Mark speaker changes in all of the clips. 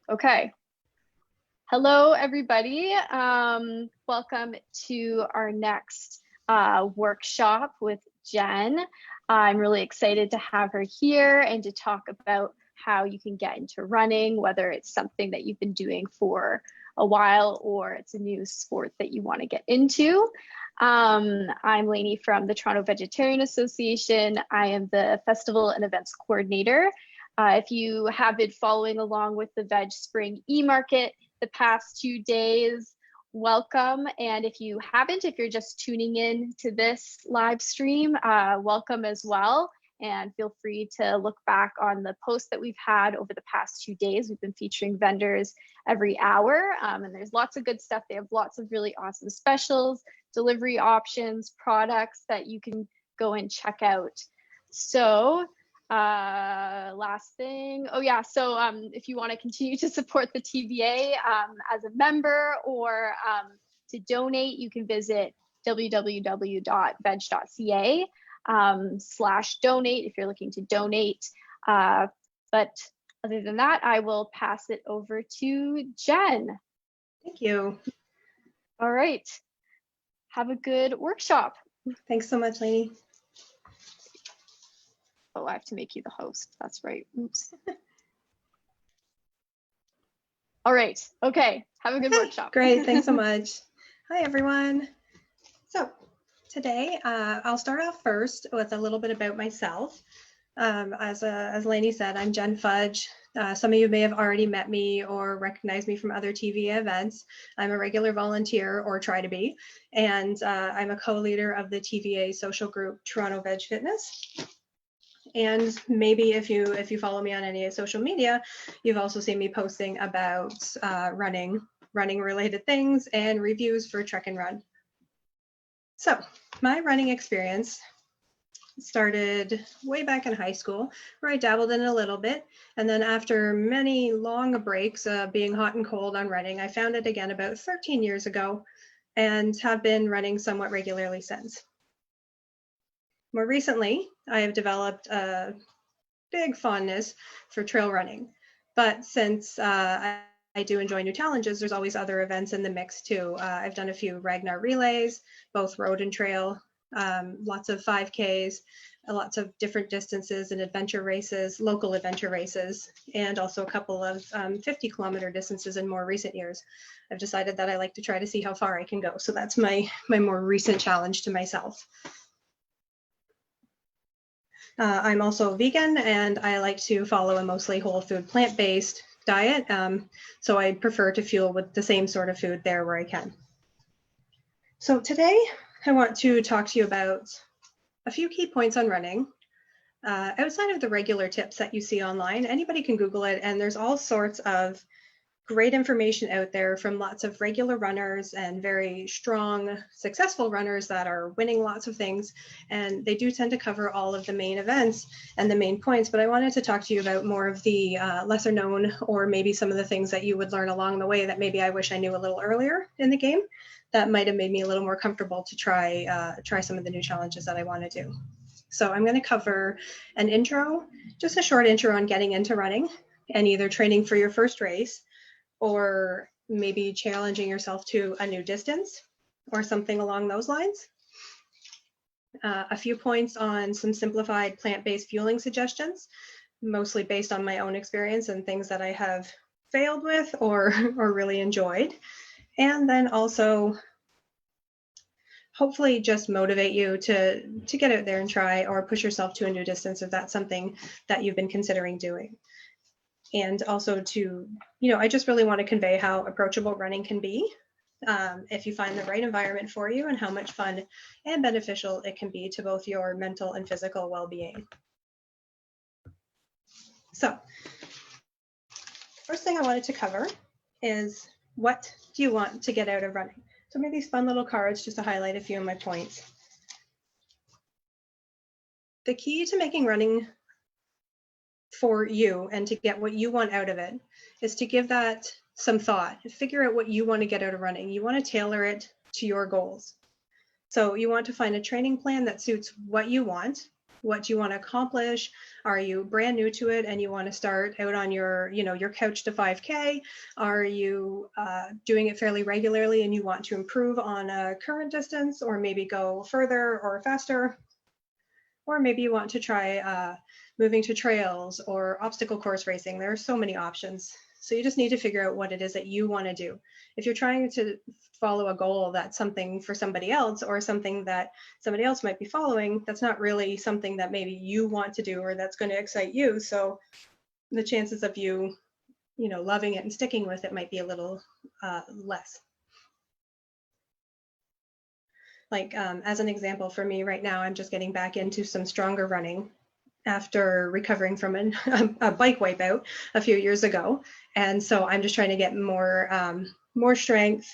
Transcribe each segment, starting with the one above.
Speaker 1: Okay. Hello, everybody. Welcome to our next workshop with Jenn. I'm really excited to have her here and to talk about how you can get into running, whether it's something that you've been doing for a while or it's a new sport that you want to get into. I'm Lainey from the Toronto Vegetarian Association. I am the Festival and Events Coordinator. If you have been following along with the Veg Spring e-market the past 2 days, welcome. And if you haven't, if you're just tuning in to this live stream, welcome as well. And feel free to look back on the posts that we've had over the past 2 days. We've been featuring vendors every hour, and there's lots of good stuff. They have lots of really awesome specials, delivery options, products that you can go and check out. So last thing, so if you want to continue to support the TVA as a member or to donate, you can visit www.veg.ca /donate if you're looking to donate. But other than that, I will pass it over to Jenn.
Speaker 2: Thank you.
Speaker 1: All right. Have a good workshop.
Speaker 2: Thanks so much, Lainey.
Speaker 1: Oh, I have to make you the host. That's right. Oops. All right. Okay. Have a good workshop.
Speaker 2: Great. Thanks so much. Hi, everyone. So today, I'll start off first with a little bit about myself. As Lainey said, I'm Jenn Fudge. Some of you may have already met me or recognized me from other TVA events. I'm a regular volunteer, or try to be, and I'm a co-leader of the TVA social group Toronto Veg Fitness. And maybe if you follow me on any social media, you've also seen me posting about running related things and reviews for Trek and Run. So my running experience started way back in high school, where I dabbled in it a little bit. And then after many long breaks, being hot and cold on running, I found it again about 13 years ago and have been running somewhat regularly since. More recently, I have developed a big fondness for trail running, but since I do enjoy new challenges, there's always other events in the mix too. I've done a few Ragnar relays, both road and trail, lots of 5Ks, lots of different distances and adventure races, local adventure races, and also a couple of 50-kilometer distances in more recent years. I've decided that I like to try to see how far I can go, so that's my more recent challenge to myself. I'm also vegan, and I like to follow a mostly whole food, plant-based diet. So I prefer to fuel with the same sort of food there where I can. So today I want to talk to you about a few key points on running. Outside of the regular tips that you see online, anybody can Google it, and there's all sorts of great information out there from lots of regular runners and very strong, successful runners that are winning lots of things. And they do tend to cover all of the main events and the main points, but I wanted to talk to you about more of the lesser known, or maybe some of the things that you would learn along the way that maybe I wish I knew a little earlier in the game that might have made me a little more comfortable to try some of the new challenges that I want to do. So I'm going to cover an intro, just a short intro on getting into running and either training for your first race, or maybe challenging yourself to a new distance or something along those lines. A few points on some simplified plant-based fueling suggestions, mostly based on my own experience and things that I have failed with or really enjoyed. And then also hopefully just motivate you to get out there and try or push yourself to a new distance if that's something that you've been considering doing. And also to, I just really want to convey how approachable running can be if you find the right environment for you, and how much fun and beneficial it can be to both your mental and physical well-being. So, first thing I wanted to cover is, what do you want to get out of running? So maybe these fun little cards just to highlight a few of my points. The key to making running for you and to get what you want out of it is to give that some thought. Figure out what you want to get out of running. You want to tailor it to your goals. So you want to find a training plan that suits what you want, What do you want to accomplish? Are you brand new to it and you want to start out on your, your couch to 5K? Are you doing it fairly regularly and you want to improve on a current distance, or maybe go further or faster? Or maybe you want to try moving to trails or obstacle course racing. There are so many options. So you just need to figure out what it is that you want to do. If you're trying to follow a goal that's something for somebody else, or something that somebody else might be following, that's not really something that maybe you want to do or that's going to excite you. So the chances of you, loving it and sticking with it might be a little less. Like as an example, for me right now, I'm just getting back into some stronger running after recovering from a bike wipeout a few years ago. And so I'm just trying to get more strength,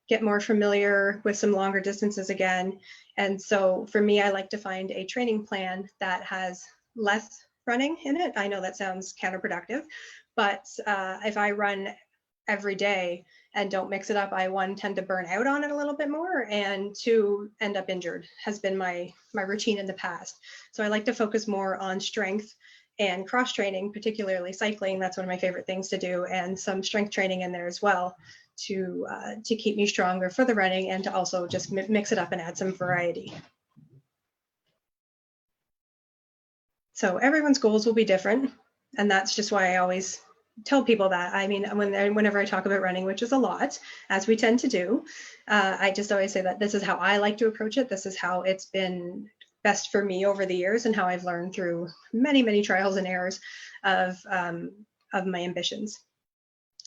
Speaker 2: get more familiar with some longer distances again. And so for me, I like to find a training plan that has less running in it. I know that sounds counterproductive, but if I run every day and don't mix it up, I, one, tend to burn out on it a little bit more, and two, end up injured, has been my routine in the past. So I like to focus more on strength and cross training, particularly cycling. That's one of my favorite things to do, and some strength training in there as well to keep me stronger for the running, and to also just mix it up and add some variety. So everyone's goals will be different, and that's just why I always tell people that. I mean, whenever I talk about running, which is a lot, as we tend to do, I just always say that this is how I like to approach it. This is how it's been best for me over the years, and how I've learned through many, many trials and errors of my ambitions.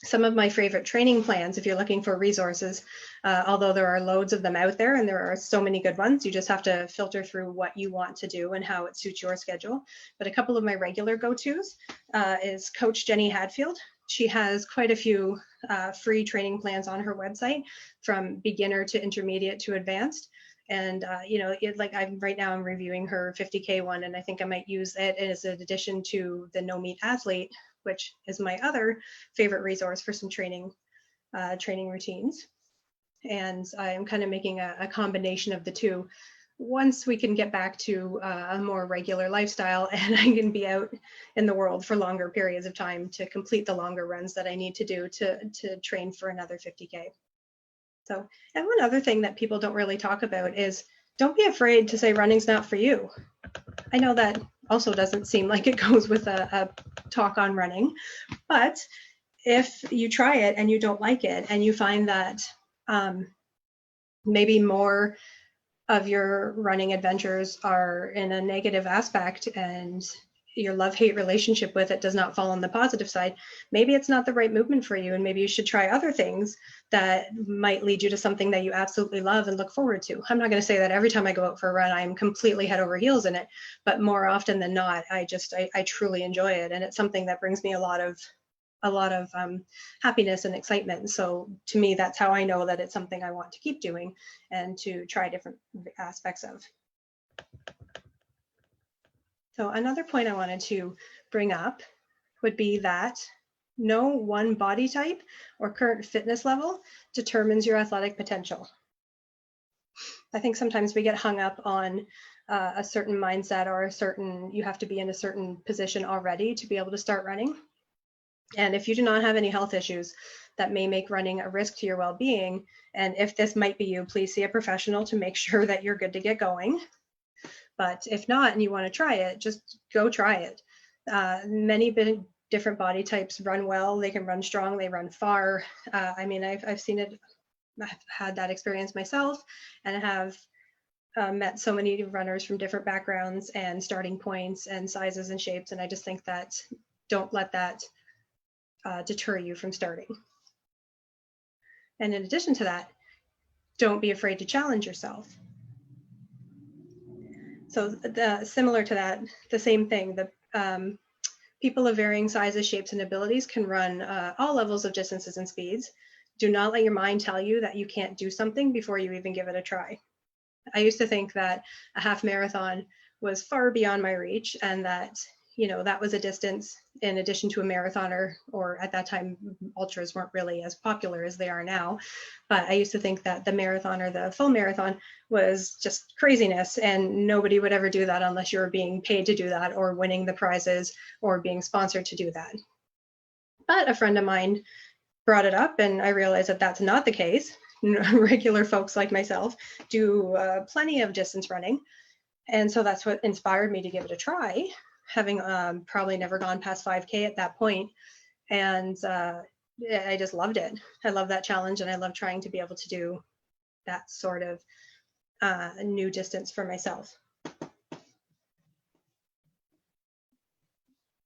Speaker 2: Some of my favorite training plans, if you're looking for resources, although there are loads of them out there and there are so many good ones, you just have to filter through what you want to do and how it suits your schedule. But a couple of my regular go-tos is Coach Jenny Hadfield. She has quite a few free training plans on her website, from beginner to intermediate to advanced. And like I'm reviewing her 50K one, and I think I might use it as an addition to the No Meat Athlete, which is my other favorite resource for some training routines. And I'm kind of making a combination of the two. Once we can get back to a more regular lifestyle, and I can be out in the world for longer periods of time to complete the longer runs that I need to do to train for another 50K. So, and one other thing that people don't really talk about is, don't be afraid to say running's not for you. I know that also doesn't seem like it goes with a talk on running, but if you try it and you don't like it, and you find that maybe more of your running adventures are in a negative aspect, and your love-hate relationship with it does not fall on the positive side, maybe it's not the right movement for you, and maybe you should try other things that might lead you to something that you absolutely love and look forward to. I'm not going to say that every time I go out for a run I'm completely head over heels in it, but more often than not, I truly enjoy it, and it's something that brings me a lot of happiness and excitement. So to me, that's how I know that it's something I want to keep doing and to try different aspects of. So another point I wanted to bring up would be that no one body type or current fitness level determines your athletic potential. I think sometimes we get hung up on a certain mindset, or you have to be in a certain position already to be able to start running. And if you do not have any health issues that may make running a risk to your well-being, and if this might be you, please see a professional to make sure that you're good to get going. But if not, and you want to try it, just go try it. Many different body types run well. They can run strong, they run far. I mean, I've seen it, I've had that experience myself, and I have met so many runners from different backgrounds and starting points and sizes and shapes. And I just think that don't let that deter you from starting. And in addition to that, don't be afraid to challenge yourself. So similar to that, the same thing, people of varying sizes, shapes, and abilities can run all levels of distances and speeds. Do not let your mind tell you that you can't do something before you even give it a try. I used to think that a half marathon was far beyond my reach, and that that was a distance in addition to a marathoner, or at that time, ultras weren't really as popular as they are now. But I used to think that the marathon or the full marathon was just craziness, and nobody would ever do that unless you were being paid to do that or winning the prizes or being sponsored to do that. But a friend of mine brought it up, and I realized that that's not the case. Regular folks like myself do plenty of distance running. And so that's what inspired me to give it a try, having probably never gone past 5K at that point. And I just loved it. I love that challenge, and I love trying to be able to do that sort of new distance for myself.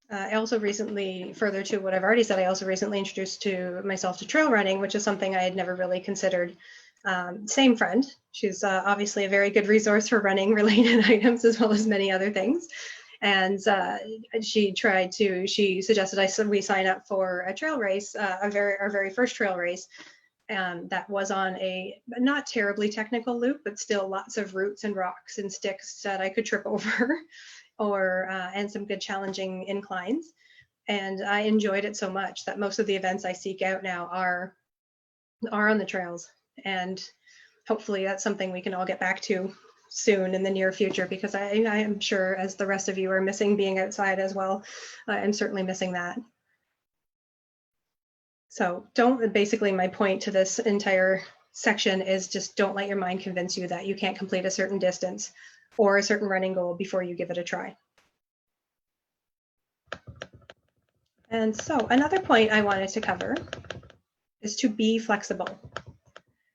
Speaker 2: I also recently, further to what I've already said, I also recently introduced myself to trail running, which is something I had never really considered. Same friend. She's obviously a very good resource for running related items as well as many other things. And she suggested we sign up for a trail race, our very first trail race. That was on a not terribly technical loop, but still lots of roots and rocks and sticks that I could trip over. And some good challenging inclines. And I enjoyed it so much that most of the events I seek out now are on the trails. And hopefully that's something we can all get back to soon in the near future, because I am sure, as the rest of you are missing being outside as well, I'm certainly missing that. So basically my point to this entire section is just don't let your mind convince you that you can't complete a certain distance or a certain running goal before you give it a try. And so another point I wanted to cover is to be flexible.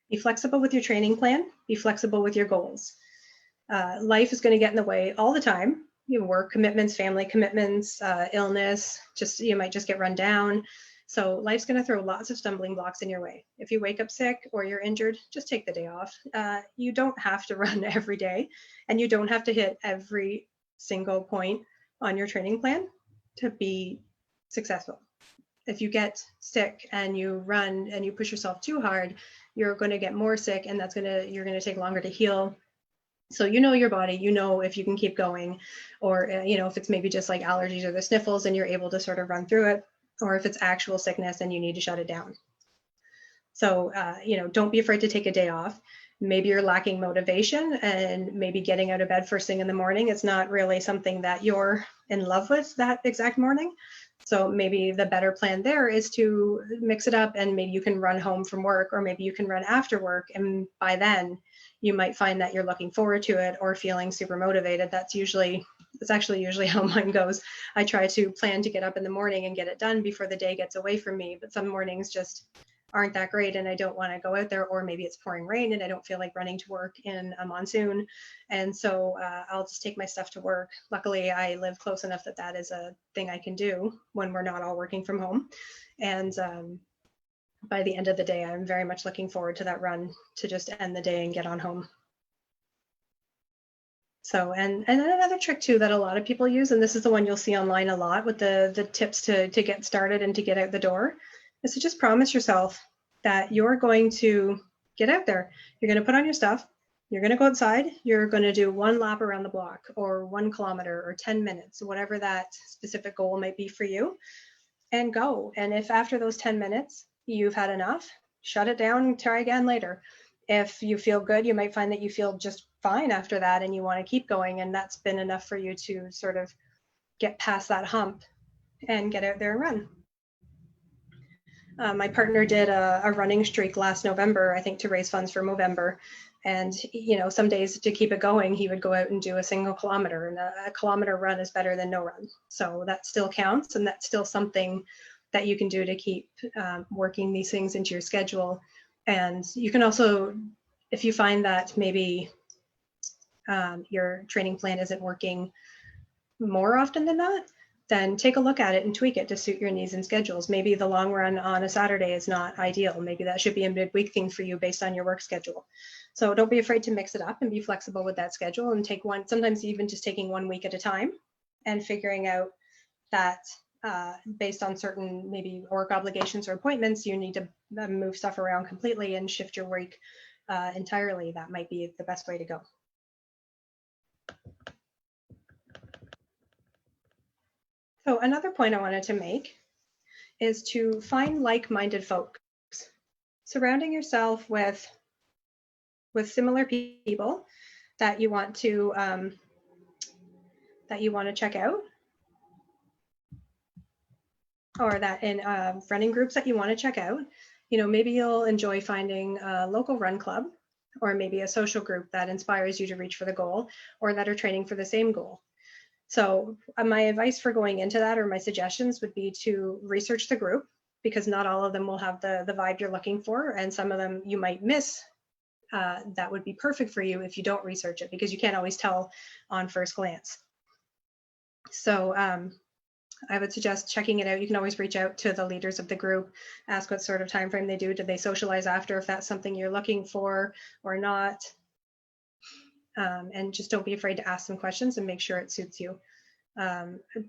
Speaker 2: Be flexible with your training plan, be flexible with your goals. Life is going to get in the way all the time. Work commitments, family commitments, illness, you might just get run down. So life's going to throw lots of stumbling blocks in your way. If you wake up sick or you're injured, just take the day off. You don't have to run every day, and you don't have to hit every single point on your training plan to be successful. If you get sick and you run and you push yourself too hard, you're going to get more sick, and you're going to take longer to heal. So your body, if you can keep going, or if it's maybe just like allergies or the sniffles and you're able to sort of run through it, or if it's actual sickness and you need to shut it down. So don't be afraid to take a day off. Maybe you're lacking motivation, and maybe getting out of bed first thing in the morning is not really something that you're in love with that exact morning. So maybe the better plan there is to mix it up, and maybe you can run home from work, or maybe you can run after work. And by then you might find that you're looking forward to it or feeling super motivated. That's actually usually how mine goes. I try to plan to get up in the morning and get it done before the day gets away from me. But some mornings just aren't that great, and I don't want to go out there, or maybe it's pouring rain and I don't feel like running to work in a monsoon. And so I'll just take my stuff to work. Luckily, I live close enough that is a thing I can do when we're not all working from home. And by the end of the day, I'm very much looking forward to that run to just end the day and get on home. So, and another trick too that a lot of people use, and this is the one you'll see online a lot with the tips to get started and to get out the door, is to just promise yourself that you're going to get out there. You're going to put on your stuff. You're going to go outside. You're going to do 1 lap around the block, or 1 kilometer, or 10 minutes, whatever that specific goal might be for you, and go. And if after those 10 minutes you've had enough, shut it down and try again later. If you feel good, you might find that you feel just fine after that and you want to keep going, and that's been enough for you to sort of get past that hump and get out there and run. My partner did a running streak last November, I think, to raise funds for Movember. And, some days to keep it going, he would go out and do a single kilometer, and a kilometer run is better than no run. So that still counts, and that's still something that you can do to keep working these things into your schedule. And you can also, if you find that maybe your training plan isn't working more often than not, then take a look at it and tweak it to suit your needs and schedules. Maybe the long run on a Saturday is not ideal. Maybe that should be a midweek thing for you based on your work schedule. So don't be afraid to mix it up and be flexible with that schedule, and sometimes even just taking 1 week at a time and figuring out that based on certain maybe work obligations or appointments, you need to move stuff around completely and shift your week entirely. That might be the best way to go. So another point I wanted to make is to find like-minded folks. Surrounding yourself with similar people that you want to check out, or that in running groups that you want to check out. You know, maybe you'll enjoy finding a local run club, or maybe a social group that inspires you to reach for the goal, or that are training for the same goal. So my advice for going into that, or my suggestions, would be to research the group, because not all of them will have the vibe you're looking for, and some of them you might miss that would be perfect for you if you don't research it, because you can't always tell on first glance. So I would suggest checking it out. You can always reach out to the leaders of the group, ask what sort of time frame they do. Do they socialize after, if that's something you're looking for or not? And just don't be afraid to ask some questions and make sure it suits you.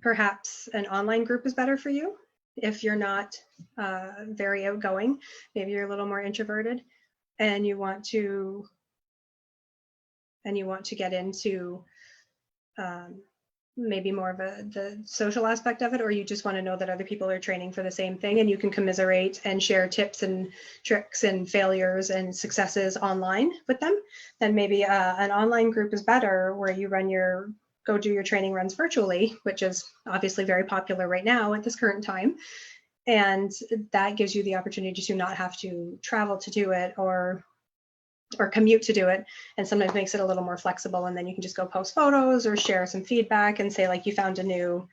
Speaker 2: Perhaps an online group is better for you if you're not very outgoing. Maybe you're a little more introverted and you want to get into maybe more of the social aspect of it, or you just want to know that other people are training for the same thing and you can commiserate and share tips and tricks and failures and successes online with them, then maybe an online group is better, where you go do your training runs virtually, which is obviously very popular right now at this current time. And that gives you the opportunity to not have to travel to do it, or commute to do it, and sometimes makes it a little more flexible. And then you can just go post photos or share some feedback and say, like, you found a new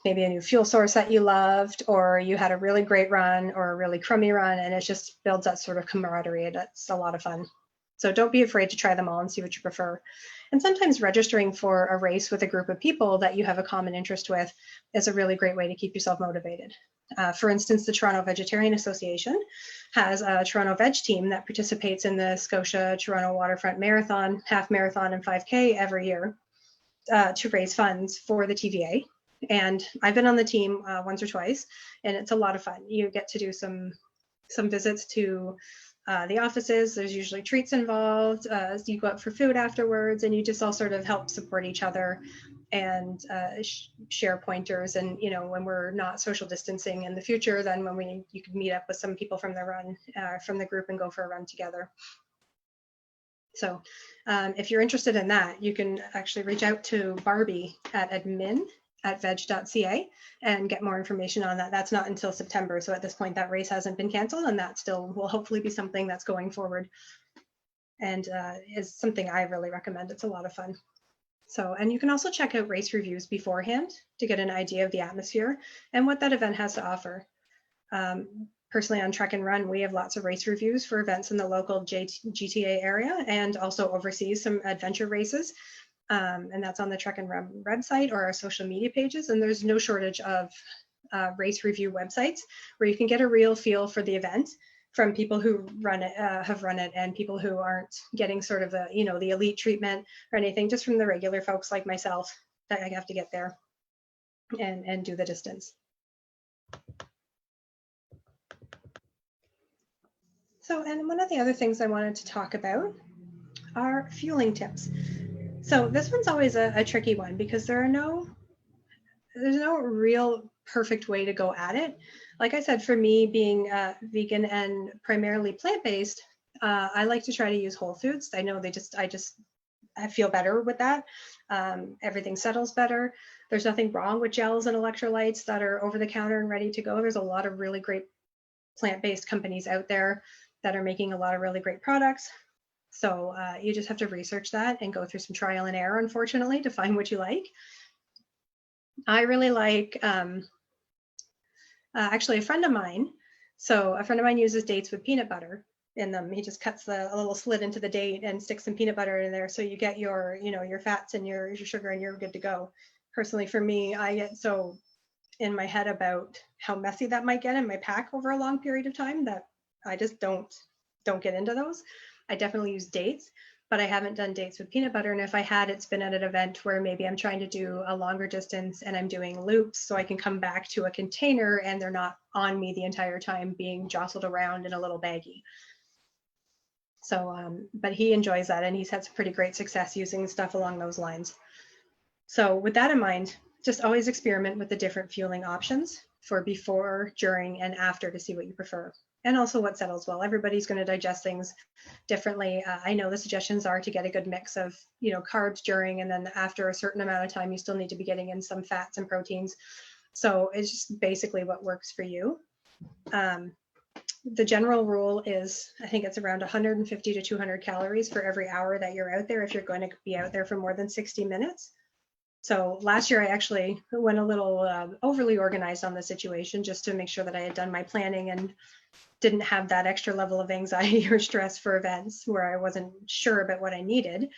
Speaker 2: maybe a new fuel source that you loved, or you had a really great run or a really crummy run, and it just builds that sort of camaraderie. That's a lot of fun. So don't be afraid to try them all and see what you prefer. And sometimes registering for a race with a group of people that you have a common interest with is a really great way to keep yourself motivated. For instance, the Toronto Vegetarian Association has a Toronto Veg team that participates in the Scotia Toronto Waterfront Marathon, half marathon, and 5K every year to raise funds for the TVA. And I've been on the team once or twice, and it's a lot of fun. You get to do some visits to the offices. There's usually treats involved. You go out for food afterwards, and you just all sort of help support each other and share pointers. And, you know, when we're not social distancing in the future, then you could meet up with some people from the run, from the group, and go for a run together. So if you're interested in that, you can actually reach out to Barbie at admin@veg.ca and get more information on that. That's not until September. So at this point, that race hasn't been canceled, and that still will hopefully be something that's going forward, and is something I really recommend. It's a lot of fun. So, and you can also check out race reviews beforehand to get an idea of the atmosphere and what that event has to offer. Personally, on Trek and Run, we have lots of race reviews for events in the local GTA area, and also overseas some adventure races. And that's on the Trek and Run website or our social media pages. And there's no shortage of race review websites where you can get a real feel for the event from people who have run it, and people who aren't getting sort of the elite treatment or anything, just from the regular folks like myself that I have to get there and do the distance. So, and one of the other things I wanted to talk about are fueling tips. So this one's always a tricky one, because there's no real perfect way to go at it. Like I said, for me, being vegan and primarily plant-based, I like to try to use whole foods. I know I feel better with that. Everything settles better. There's nothing wrong with gels and electrolytes that are over the counter and ready to go. There's a lot of really great plant-based companies out there that are making a lot of really great products. So you just have to research that and go through some trial and error, unfortunately, to find what you like. I really like, actually, a friend of mine uses dates with peanut butter in them. He just cuts a little slit into the date and sticks some peanut butter in there, so you get your fats and your sugar, and you're good to go. Personally, for me, I get so in my head about how messy that might get in my pack over a long period of time that I just don't get into those. I definitely use dates, but I haven't done dates with peanut butter. And if I had, it's been at an event where maybe I'm trying to do a longer distance and I'm doing loops, so I can come back to a container and they're not on me the entire time being jostled around in a little baggie. So, but he enjoys that, and he's had some pretty great success using stuff along those lines. So with that in mind, just always experiment with the different fueling options for before, during, and after to see what you prefer. And also what settles well. Everybody's going to digest things differently. I know the suggestions are to get a good mix of, carbs during, and then after a certain amount of time, you still need to be getting in some fats and proteins. So it's just basically what works for you. The general rule is, I think it's around 150 to 200 calories for every hour that you're out there if you're going to be out there for more than 60 minutes. So last year I actually went a little overly organized on the situation just to make sure that I had done my planning and didn't have that extra level of anxiety or stress for events where I wasn't sure about what I needed.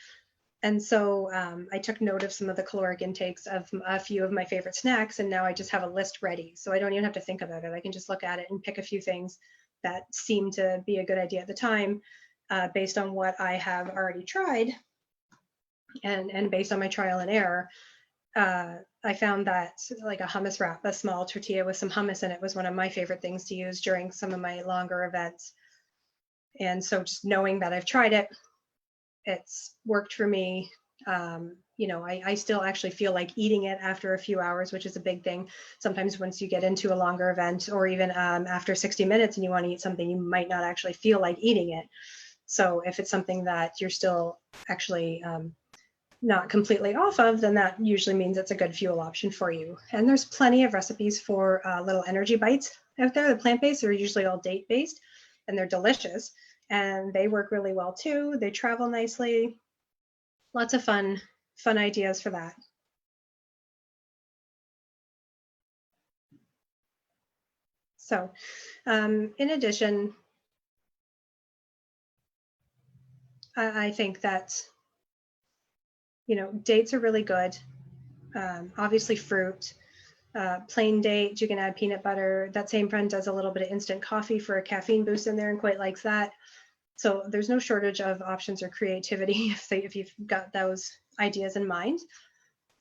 Speaker 2: And so I took note of some of the caloric intakes of a few of my favorite snacks, and now I just have a list ready. So I don't even have to think about it. I can just look at it and pick a few things that seem to be a good idea at the time based on what I have already tried and based on my trial and error. I found that like a hummus wrap, a small tortilla with some hummus in it, was one of my favorite things to use during some of my longer events. And so just knowing that I've tried it, it's worked for me. I still actually feel like eating it after a few hours, which is a big thing. Sometimes once you get into a longer event, or even after 60 minutes and you want to eat something, you might not actually feel like eating it. So if it's something that you're still actually not completely off of, then that usually means it's a good fuel option for you. And there's plenty of recipes for little energy bites out there. The plant-based are usually all date-based, and they're delicious, and they work really well too. They travel nicely. Lots of fun ideas for that. So in addition, I think that dates are really good. Obviously fruit, plain date, you can add peanut butter. That same friend does a little bit of instant coffee for a caffeine boost in there and quite likes that. So there's no shortage of options or creativity if you've got those ideas in mind.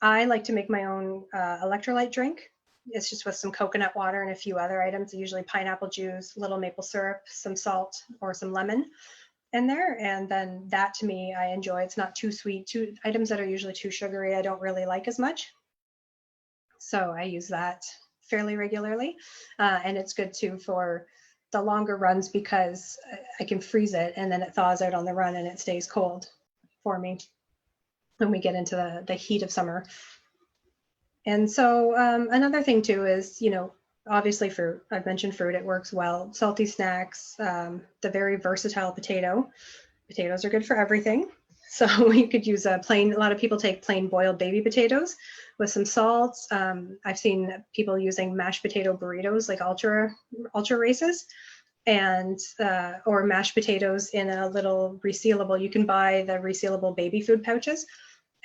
Speaker 2: I like to make my own electrolyte drink. It's just with some coconut water and a few other items, usually pineapple juice, little maple syrup, some salt, or some lemon in there. And then that, to me, I enjoy. It's not too sweet. Two items that are usually too sugary I don't really like as much. So I use that fairly regularly. And it's good too for the longer runs because I can freeze it and then it thaws out on the run and it stays cold for me when we get into the heat of summer. And so another thing too is, obviously fruit. I've mentioned fruit, it works well. Salty snacks, the very versatile potato. Potatoes are good for everything. So you could use a lot of people take plain boiled baby potatoes with some salt. I've seen people using mashed potato burritos, like ultra races, and or mashed potatoes in a little resealable. You can buy the resealable baby food pouches.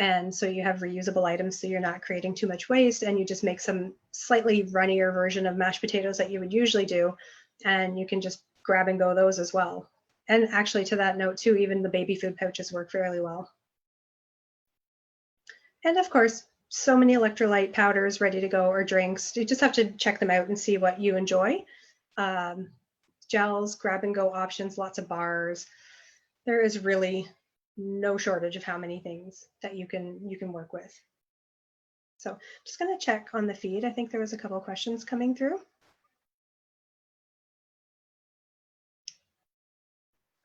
Speaker 2: And so you have reusable items, so you're not creating too much waste, and you just make some slightly runnier version of mashed potatoes that you would usually do, and you can just grab and go those as well. And actually, to that note too, even the baby food pouches work fairly well. And of course, so many electrolyte powders ready to go, or drinks. You just have to check them out and see what you enjoy. Gels, grab and go options, lots of bars. There is really no shortage of how many things that you can work with. So just going to check on the feed. I think there was a couple of questions coming through.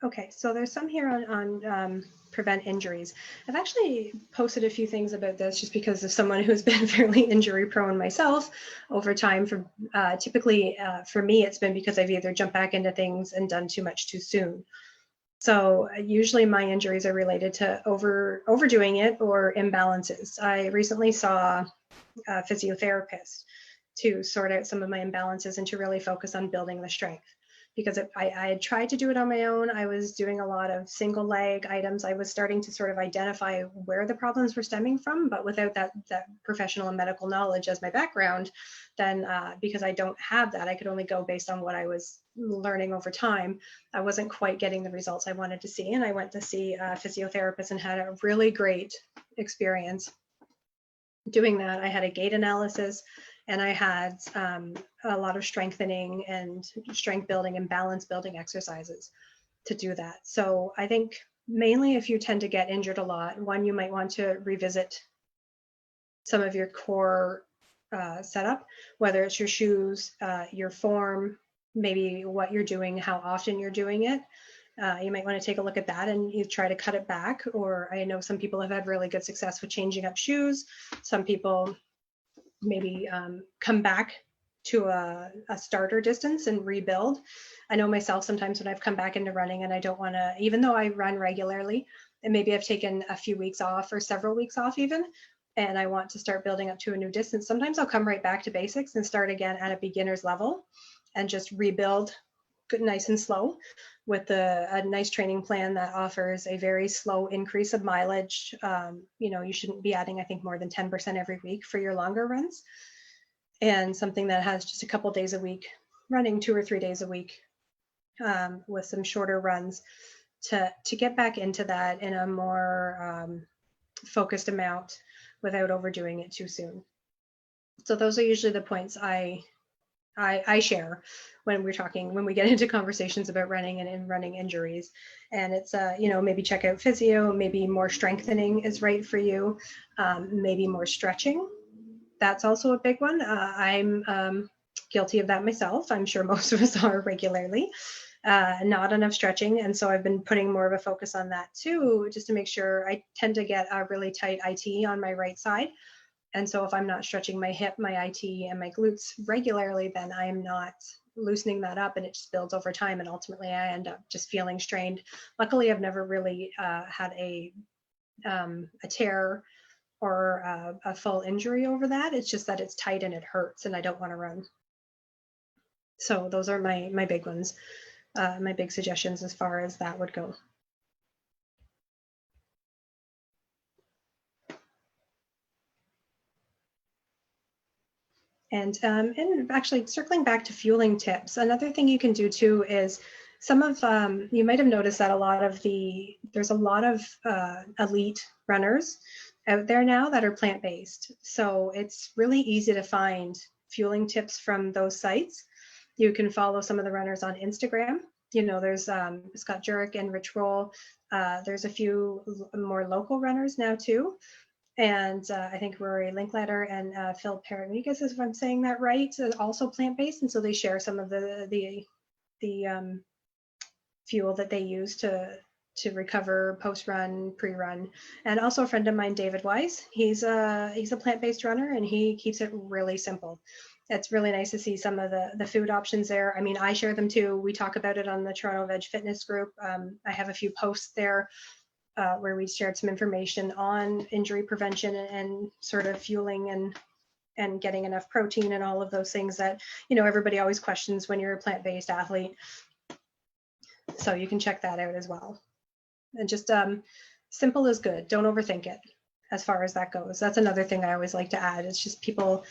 Speaker 2: Okay, so there's some here on prevent injuries. I've actually posted a few things about this just because of someone who's been fairly injury prone myself over time. Typically for me, it's been because I've either jumped back into things and done too much too soon. So usually my injuries are related to overdoing it or imbalances. I recently saw a physiotherapist to sort out some of my imbalances and to really focus on building the strength. Because I had tried to do it on my own. I was doing a lot of single leg items. I was starting to sort of identify where the problems were stemming from, but without that professional and medical knowledge as my background, then because I don't have that, I could only go based on what I was learning over time. I wasn't quite getting the results I wanted to see. And I went to see a physiotherapist and had a really great experience doing that. I had a gait analysis, and I had a lot of strengthening and strength building and balance building exercises to do that. So I think mainly if you tend to get injured a lot, one, you might want to revisit some of your core setup, whether it's your shoes, your form, maybe what you're doing, how often you're doing it. You might want to take a look at that and you try to cut it back. Or I know some people have had really good success with changing up shoes. Some people maybe come back to a starter distance and rebuild. I know myself sometimes when I've come back into running and I don't want to, even though I run regularly, and maybe I've taken a few weeks off or several weeks off even, and I want to start building up to a new distance, sometimes I'll come right back to basics and start again at a beginner's level and just rebuild good, nice and slow with a nice training plan that offers a very slow increase of mileage. You shouldn't be adding, I think, more than 10% every week for your longer runs. And something that has just a couple days a week, running 2 or 3 days a week with some shorter runs to get back into that in a more focused amount without overdoing it too soon. So those are usually the points I share when we get into conversations about running and running injuries. And it's, maybe check out physio, maybe more strengthening is right for you, maybe more stretching. That's also a big one. I'm guilty of that myself. I'm sure most of us are regularly. Not enough stretching. And so I've been putting more of a focus on that too, just to make sure. I tend to get a really tight IT on my right side. And so if I'm not stretching my hip, my IT, and my glutes regularly, then I am not loosening that up, and it just builds over time. And ultimately I end up just feeling strained. Luckily, I've never really had a tear or a full injury over that. It's just that it's tight and it hurts and I don't want to run. So those are my big ones, my big suggestions as far as that would go. And actually circling back to fueling tips, another thing you can do too is some of, you might have noticed that there's a lot of elite runners out there now that are plant-based. So it's really easy to find fueling tips from those sites. You can follow some of the runners on Instagram. There's Scott Jurek and Rich Roll. There's a few more local runners now too. And I think Rory Linklater and Phil Paramigas, if I'm saying that right, is also plant-based. And so they share some of the fuel that they use to recover post-run, pre-run. And also a friend of mine, David Wise, he's a plant-based runner and he keeps it really simple. It's really nice to see some of the food options there. I mean, I share them too. We talk about it on the Toronto Veg Fitness group. I have a few posts there where we shared some information on injury prevention and sort of fueling and getting enough protein and all of those things that, everybody always questions when you're a plant-based athlete. So you can check that out as well. And just simple is good. Don't overthink it as far as that goes. That's another thing I always like to add. It's just people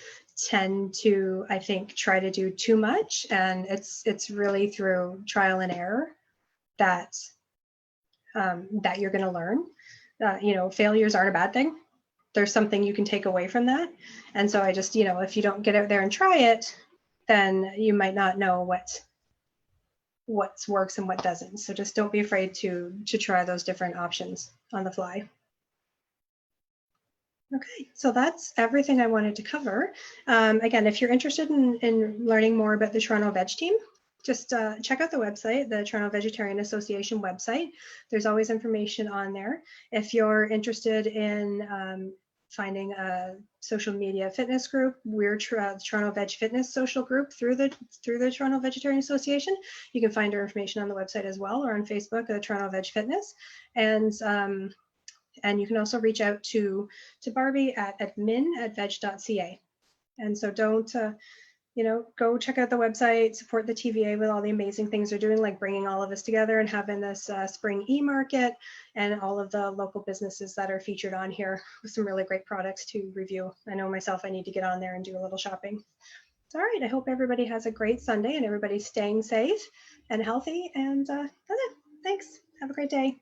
Speaker 2: tend to, I think, try to do too much. And it's really through trial and error that you're going to learn. Failures aren't a bad thing. There's something you can take away from that. And so I just, if you don't get out there and try it, then you might not know what works and what doesn't. So just don't be afraid to try those different options on the fly. Okay, so that's everything I wanted to cover. Again, if you're interested in learning more about the Toronto Veg team, just check out the website, the Toronto Vegetarian Association website. There's always information on there. If you're interested in finding a social media fitness group, we're Toronto Veg Fitness social group through the Toronto Vegetarian Association. You can find our information on the website as well, or on Facebook, Toronto Veg Fitness. And you can also reach out to Barbie at admin@veg.ca. And so don't, go check out the website, support the TVA with all the amazing things they're doing, like bringing all of us together and having this spring e-market and all of the local businesses that are featured on here with some really great products to review. I know myself, I need to get on there and do a little shopping. So, all right, I hope everybody has a great Sunday and everybody's staying safe and healthy. And thanks. Have a great day.